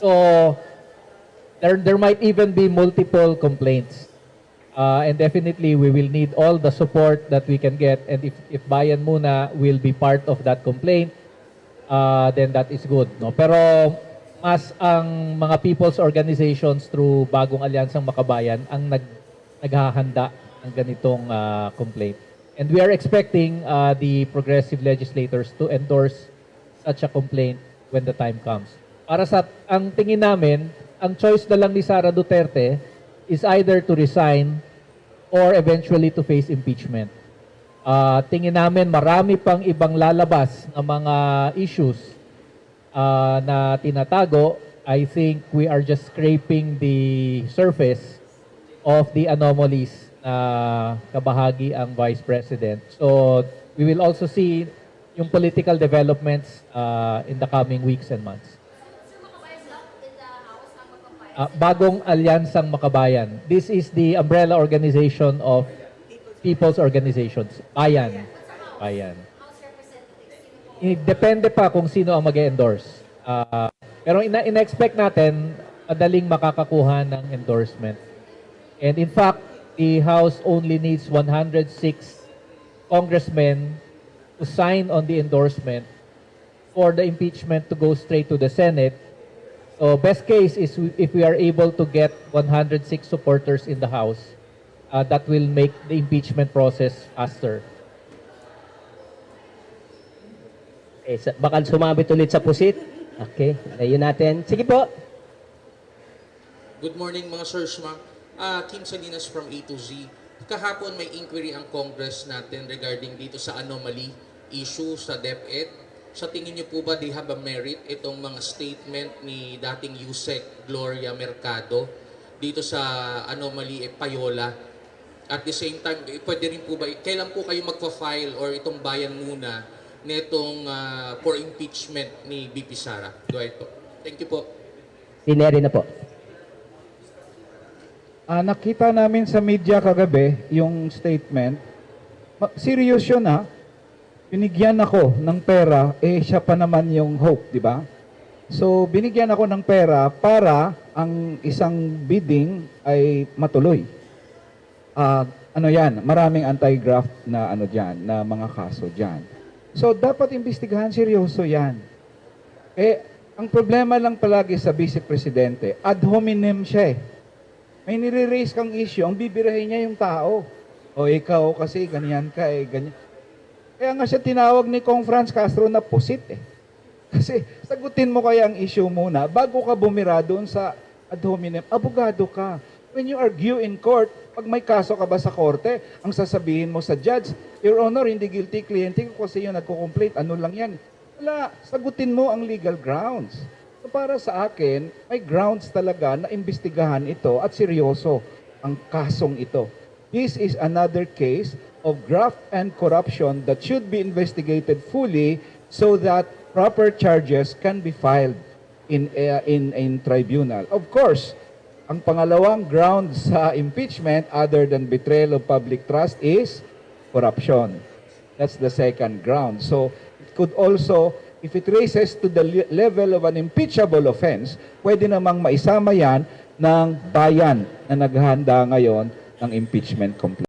So there might even be multiple complaints. And definitely we will need all the support that we can get, and if Bayan Muna will be part of that complaint, then that is good, no? Pero mas ang mga people's organizations through Bagong Alyansang Makabayan ang naghahanda ng ganitong complaint. And we are expecting the progressive legislators to endorse such a complaint when the time comes. Para sa ang tingin namin, ang choice na lang ni Sara Duterte is either to resign or eventually to face impeachment. Tingin namin marami pang ibang lalabas na mga issues na tinatago. I think we are just scraping the surface of the anomalies na kabahagi ang Vice President. So we will also see yung political developments in the coming weeks and months. Bagong Alyansang Makabayan. This is the umbrella organization of people's organizations. Bayan. Bayan. Depende pa kung sino ang mag-endorse. Pero ina-expect natin madaling makakakuha ng endorsement. And in fact, the House only needs 106 congressmen to sign on the endorsement for the impeachment to go straight to the Senate. So best case is if we are able to get 106 supporters in the House, that will make the impeachment process faster. Okay, baka sumabit ulit sa pusit. Okay, layo natin. Sige po. Good morning mga sirs, ma'am. Kim Salinas from A to Z. Kahapon may inquiry ang Congress natin regarding dito sa anomaly issue sa DepEd. Sa tingin niyo po ba they have a merit itong mga statement ni dating Yusek Gloria Mercado dito sa anomaly Payola? At the same time, pwede rin po ba, kailan po kayo magpa-file or itong Bayan Muna netong for impeachment ni BP Sara? Go ahead po. Thank you po. Sineri na po. Nakita namin sa media kagabi yung statement. Serious yun ha. Binigyan ako ng pera, siya pa naman yung hope, di ba? So, binigyan ako ng pera para ang isang bidding ay matuloy. Maraming anti-graft na dyan, na mga kaso dyan. So, dapat imbestigahan, seryoso yan. Ang problema lang palagi sa Vice Presidente, ad hominem siya eh. May nire-raise kang issue, ang bibirahin niya yung tao. O ikaw kasi ganyan ka ganyan. Kaya nga siya tinawag ni Kong Franz Castro na pusit eh. Kasi sagutin mo kaya ang issue muna bago ka bumira doon sa ad hominem. Abogado ka. When you argue in court, pag may kaso ka ba sa korte, ang sasabihin mo sa judge, Your Honor, hindi guilty, kliyente ko kasi yun nagko-complaint, ano lang yan. Wala, sagutin mo ang legal grounds. So para sa akin, may grounds talaga na imbestigahan ito at seryoso ang kasong ito. This is another case of graft and corruption that should be investigated fully so that proper charges can be filed in tribunal. Of course, ang pangalawang ground sa impeachment other than betrayal of public trust is corruption. That's the second ground. So it could also, if it raises to the level of an impeachable offense, pwede namang maisama yan ng bayan na naghahanda ngayon ng impeachment complaint.